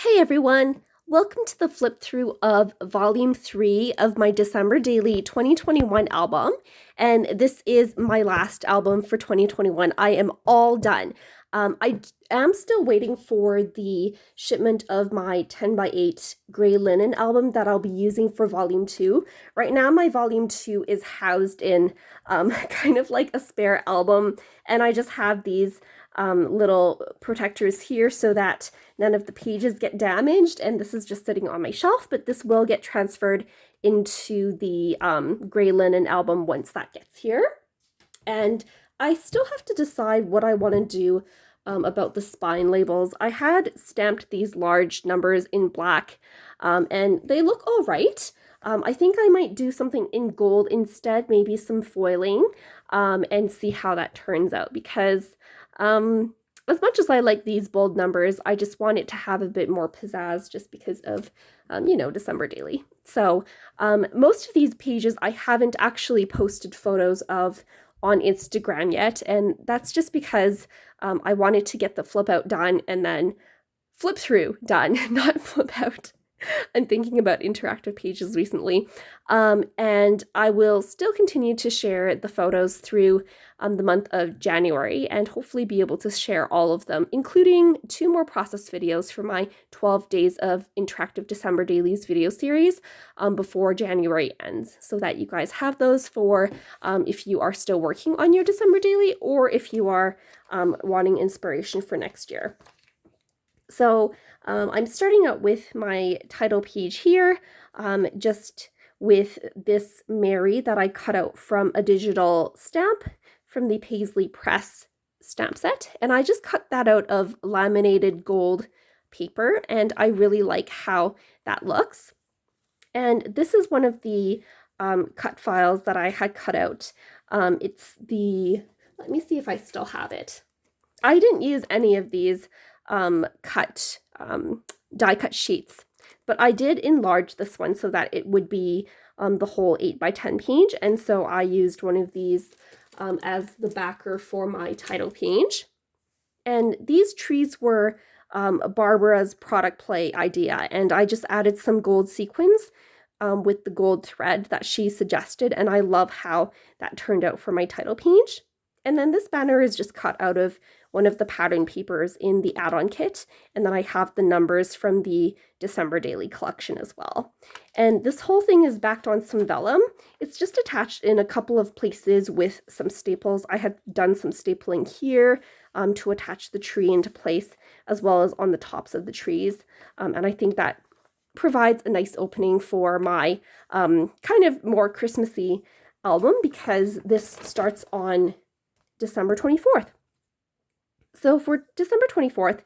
Hey everyone! Welcome to the flip through of Volume 3 of my December Daily 2021 album. And this is my last album for 2021. I am all done. I am still waiting for the shipment of my 10 by 8 gray linen album that I'll be using for Volume 2. Right now, my Volume 2 is housed in kind of like a spare album, and I just have these little protectors here so that none of the pages get damaged, and this is just sitting on my shelf, but this will get transferred into the gray linen album once that gets here. And I still have to decide what I want to do about the spine labels. I had stamped these large numbers in black, and they look all right. I think I might do something in gold instead, maybe some foiling, and see how that turns out, because as much as I like these bold numbers, I just want it to have a bit more pizzazz just because of, December Daily. So most of these pages I haven't actually posted photos of on Instagram yet, and that's just because I wanted to get the flip out done and then flip through done, not flip out. I'm thinking about interactive pages recently. And I will still continue to share the photos through the month of January and hopefully be able to share all of them, including 2 more process videos for my 12 days of interactive December dailies video series before January ends, so that you guys have those for if you are still working on your December daily or if you are wanting inspiration for next year. So I'm starting out with my title page here, just with this Mary that I cut out from a digital stamp from the Paisley Press stamp set. And I just cut that out of laminated gold paper, and I really like how that looks. And this is one of the cut files that I had cut out. It's the, let me see if I still have it. I didn't use any of these die cut sheets, but I did enlarge this one so that it would be the whole 8 by 10 page, and so I used one of these as the backer for my title page. And these trees were Barbara's product play idea, and I just added some gold sequins with the gold thread that she suggested, and I love how that turned out for my title page. And then this banner is just cut out of one of the pattern papers in the add-on kit, and then I have the numbers from the December Daily collection as well. And this whole thing is backed on some vellum. It's just attached in a couple of places with some staples. I had done some stapling here to attach the tree into place, as well as on the tops of the trees, and I think that provides a nice opening for my kind of more Christmassy album, because this starts on December 24th. So for December 24th,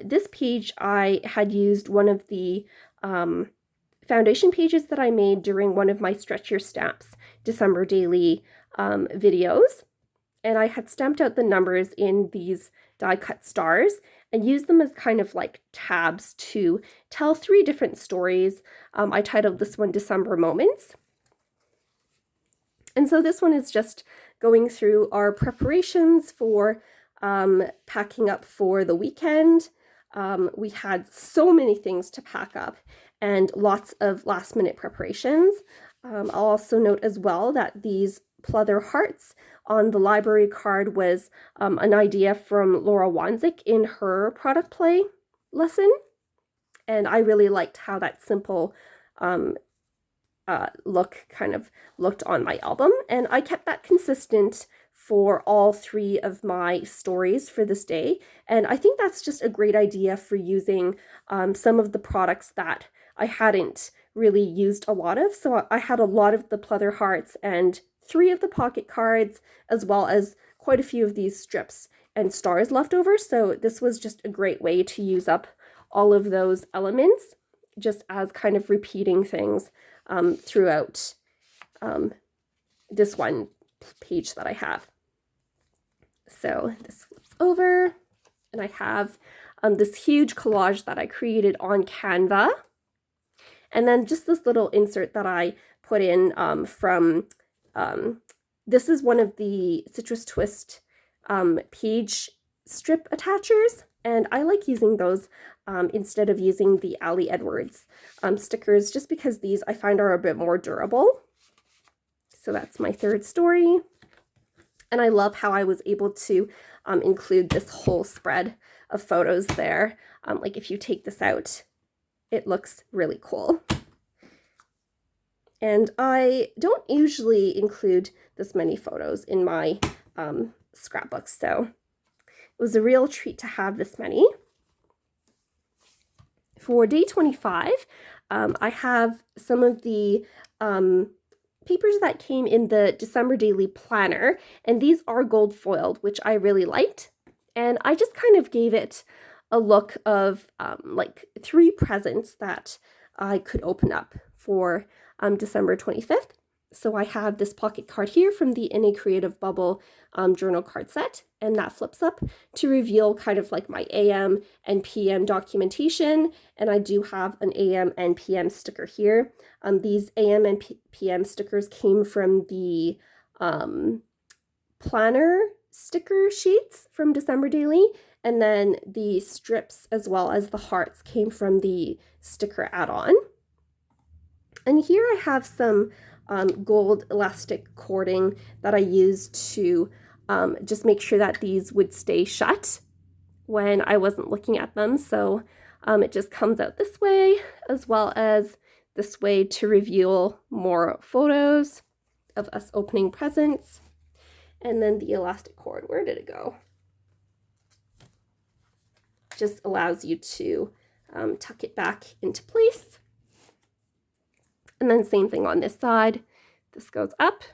this page I had used one of the foundation pages that I made during one of my Stretch Your Stamps December Daily videos. And I had stamped out the numbers in these die cut stars and used them as kind of like tabs to tell 3 different stories. I titled this one December Moments. And so this one is just going through our preparations for packing up for the weekend. We had so many things to pack up and lots of last minute preparations. I'll also note as well that these pleather hearts on the library card was an idea from Laura Wanzik in her product play lesson. And I really liked how that simple look kind of looked on my album, and I kept that consistent for all 3 of my stories for this day. And I think that's just a great idea for using some of the products that I hadn't really used a lot of. So I had a lot of the pleather hearts and 3 of the pocket cards, as well as quite a few of these strips and stars left over. So this was just a great way to use up all of those elements, just as kind of repeating things throughout this one page that I have. So this flips over, and I have this huge collage that I created on Canva, and then just this little insert that I put in from this is one of the Citrus Twist page strip attachers And I like using those instead of using the Ali Edwards stickers, just because these I find are a bit more durable. So that's my third story. And I love how I was able to include this whole spread of photos there. Like if you take this out, it looks really cool. And I don't usually include this many photos in my scrapbooks, so it was a real treat to have this many. For day 25, I have some of the papers that came in the December Daily Planner, and these are gold foiled, which I really liked. And I just kind of gave it a look of like 3 presents that I could open up for December 25th. So I have this pocket card here from the In a Creative Bubble journal card set, and that flips up to reveal kind of like my AM and PM documentation, and I do have an AM and PM sticker here. These AM and PM stickers came from the planner sticker sheets from December Daily, and then the strips as well as the hearts came from the sticker add-on. And here I have some gold elastic cording that I used to just make sure that these would stay shut when I wasn't looking at them. So it just comes out this way, as well as this way to reveal more photos of us opening presents. And then the elastic cord, where did it go? Just allows you to tuck it back into place. And then same thing on this side. This goes up.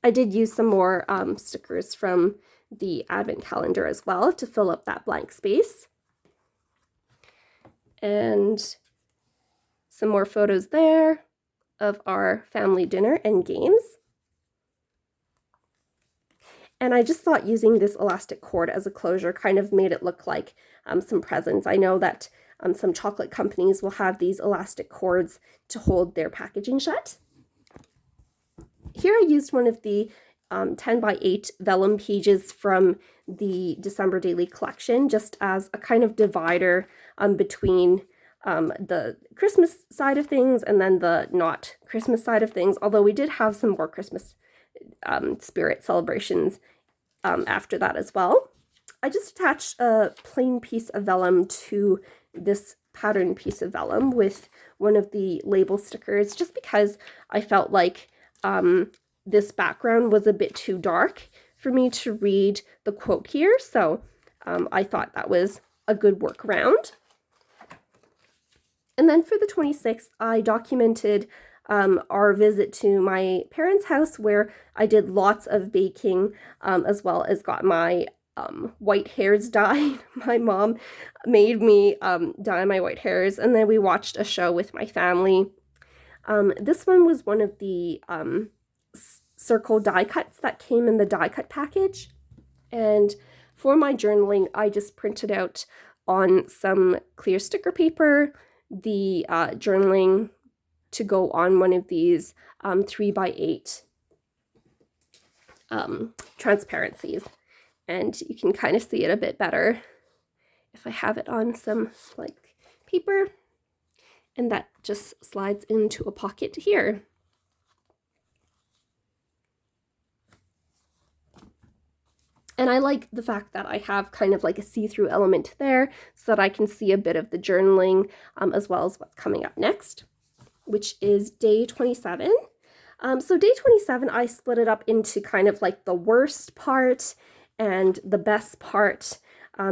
I did use some more stickers from the advent calendar as well to fill up that blank space. And some more photos there of our family dinner and games. And I just thought using this elastic cord as a closure kind of made it look like some presents. I know that some chocolate companies will have these elastic cords to hold their packaging shut. Here I used one of the 10 by 8 vellum pages from the December Daily collection, just as a kind of divider between the Christmas side of things and then the not Christmas side of things, although we did have some more Christmas spirit celebrations after that as well. I just attached a plain piece of vellum to this pattern piece of vellum with one of the label stickers, just because I felt like this background was a bit too dark for me to read the quote here, so I thought that was a good workaround. And then for the 26th, I documented our visit to my parents' house, where I did lots of baking, as well as got my white hairs dyed. My mom made me dye my white hairs, and then we watched a show with my family. This one was one of the circle die cuts that came in the die cut package. And for my journaling, I just printed out on some clear sticker paper the journaling to go on one of these 3 by 8 transparencies. And you can kind of see it a bit better if I have it on some like paper, and that just slides into a pocket here. And I like the fact that I have kind of like a see-through element there so that I can see a bit of the journaling as well as what's coming up next, which is day 27. So day 27, I split it up into kind of like the worst part and the best part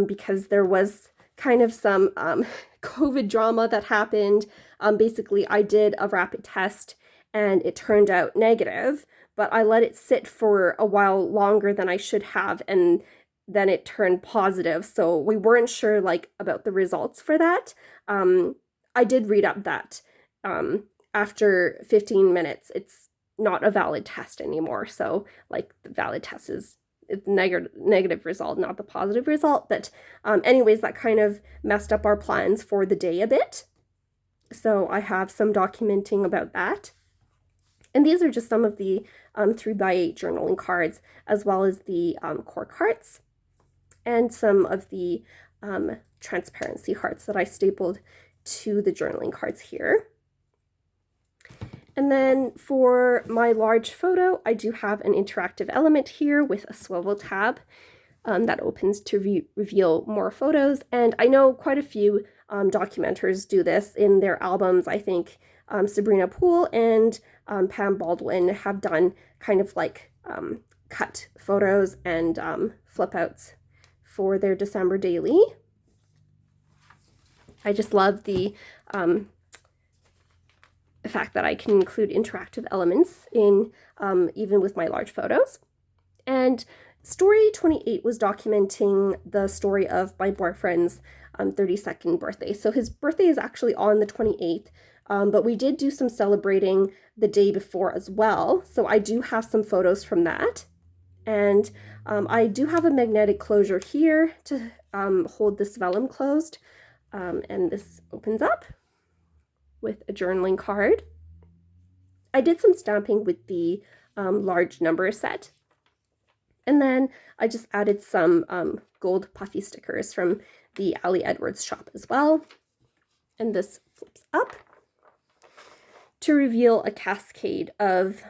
because there was kind of some COVID drama that happened. Basically, I did a rapid test and it turned out negative, but I let it sit for a while longer than I should have, and then it turned positive. So we weren't sure like about the results for that. I did read up that after 15 minutes, it's not a valid test anymore. So like the valid test is negative result, not the positive result. But anyways, that kind of messed up our plans for the day a bit. So I have some documenting about that. And these are just some of the 3 by 8 journaling cards, as well as the core cards. and some of the transparency hearts that I stapled to the journaling cards here. And then for my large photo, I do have an interactive element here with a swivel tab that opens to reveal more photos. And I know quite a few documenters do this in their albums. I think Sabrina Poole and Pam Baldwin have done kind of like cut photos and flip outs for their December daily. I just love the fact that I can include interactive elements in even with my large photos. And story 28 was documenting the story of my boyfriend's 32nd birthday. So his birthday is actually on the 28th, but we did do some celebrating the day before as well. So I do have some photos from that. And I do have a magnetic closure here to hold this vellum closed. And this opens up with a journaling card. I did some stamping with the large number set. And then I just added some gold puffy stickers from the Ali Edwards shop as well. And this flips up to reveal a cascade of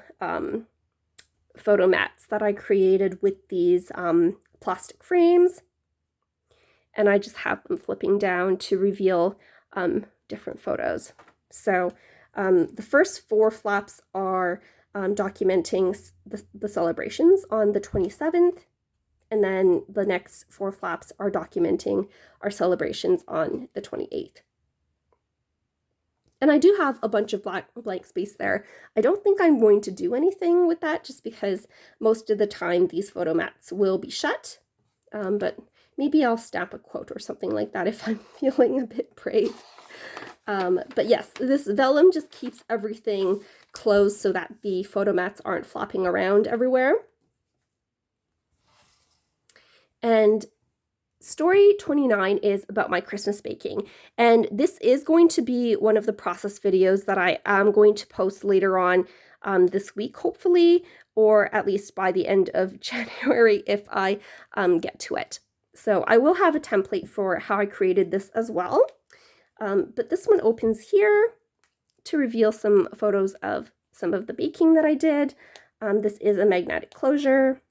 photo mats that I created with these plastic frames. And I just have them flipping down to reveal different photos. So the first 4 flaps are documenting the celebrations on the 27th, and then the next 4 flaps are documenting our celebrations on the 28th. And I do have a bunch of blank space there. I don't think I'm going to do anything with that just because most of the time these photo mats will be shut, but maybe I'll stamp a quote or something like that if I'm feeling a bit brave. But yes, this vellum just keeps everything closed so that the photo mats aren't flopping around everywhere. And story 29 is about my Christmas baking. And this is going to be one of the process videos that I am going to post later on this week, hopefully, or at least by the end of January if I get to it. So I will have a template for how I created this as well. But this one opens here to reveal some photos of some of the baking that I did. This is a magnetic closure.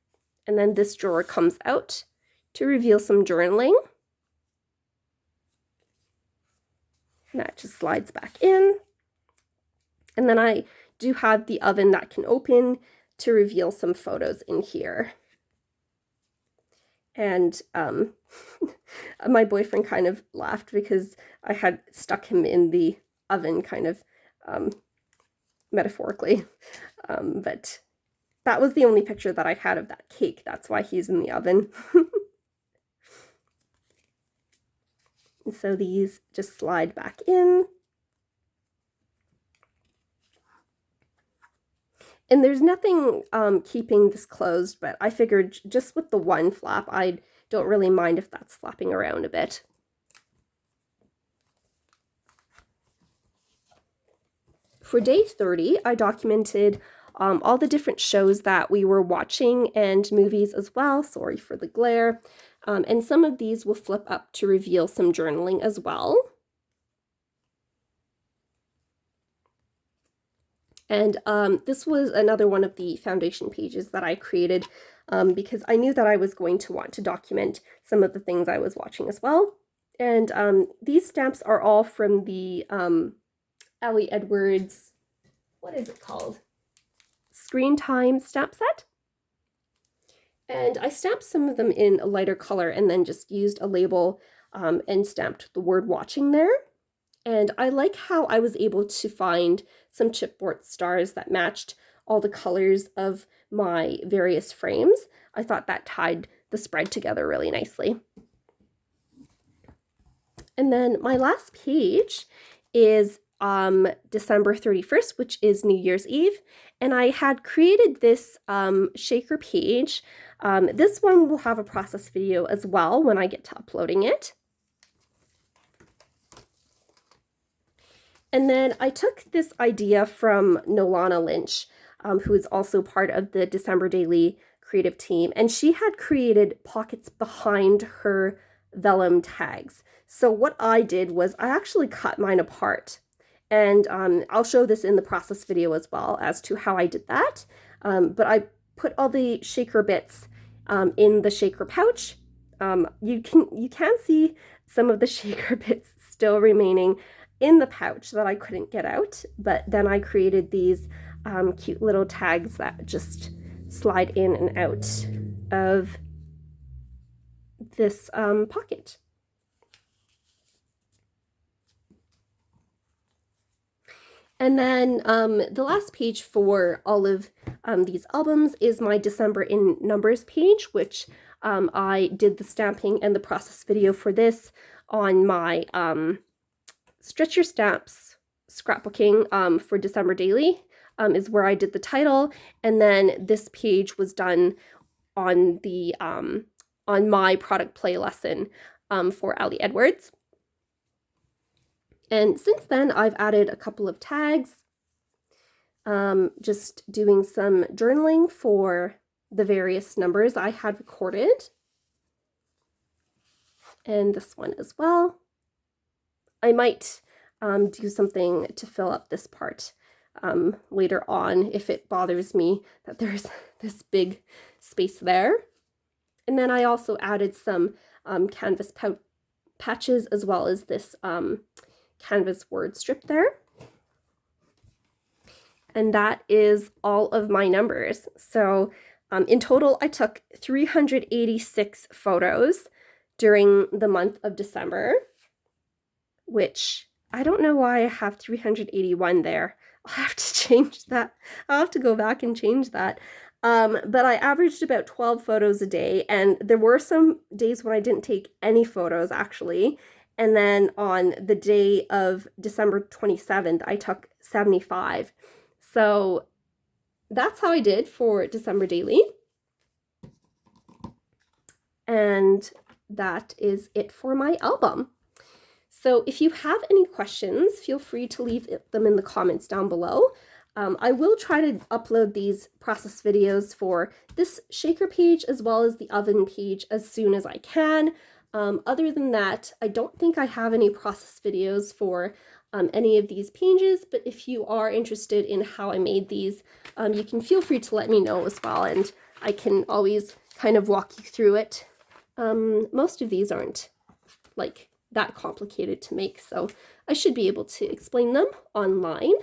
And then this drawer comes out to reveal some journaling. And that just slides back in. And then I do have the oven that can open to reveal some photos in here. And my boyfriend kind of laughed because I had stuck him in the oven kind of metaphorically. But that was the only picture that I had of that cake. That's why he's in the oven. And so these just slide back in. And there's nothing keeping this closed, but I figured just with the one flap, I don't really mind if that's flapping around a bit. For day 30, I documented all the different shows that we were watching and movies as well. Sorry for the glare. And some of these will flip up to reveal some journaling as well. And this was another one of the foundation pages that I created because I knew that I was going to want to document some of the things I was watching as well. And these stamps are all from the Ali Edwards, what is it called? Screen Time stamp set. And I stamped some of them in a lighter color and then just used a label and stamped the word watching there. And I like how I was able to find some chipboard stars that matched all the colors of my various frames. I thought that tied the spread together really nicely. And then my last page is December 31st, which is New Year's Eve. And I had created this shaker page. This one will have a process video as well when I get to uploading it. And then I took this idea from Nolana Lynch, who is also part of the December Daily creative team, and she had created pockets behind her vellum tags. So what I did was I actually cut mine apart, and I'll show this in the process video as well as to how I did that. But I put all the shaker bits in the shaker pouch. You can see some of the shaker bits still remaining in the pouch that I couldn't get out, but then I created these cute little tags that just slide in and out of this pocket. And then the last page for all of these albums is my December in Numbers page, which I did the stamping and the process video for this on my Stretch Your Stamps scrapbooking for December Daily is where I did the title, and then this page was done on the on my product play lesson for Ali Edwards. And since then, I've added a couple of tags, just doing some journaling for the various numbers I had recorded. And this one as well. I might do something to fill up this part later on if it bothers me that there's this big space there. And then I also added some canvas patches as well as this canvas word strip there. And that is all of my numbers. So in total, I took 386 photos during the month of December, which I don't know why I have 381 there. I'll have to change that. I'll have to go back and change that. But I averaged about 12 photos a day, and there were some days when I didn't take any photos actually. And then on the day of December 27th, I took 75. So that's how I did for December Daily. And that is it for my album. So if you have any questions, feel free to leave them in the comments down below. I will try to upload these process videos for this shaker page as well as the oven page as soon as I can. Other than that, I don't think I have any process videos for any of these pages, but if you are interested in how I made these, you can feel free to let me know as well, and I can always kind of walk you through it. Most of these aren't like that complicated to make, so I should be able to explain them online.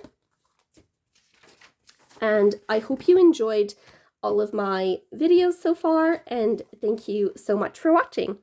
And I hope you enjoyed all of my videos so far, and thank you so much for watching.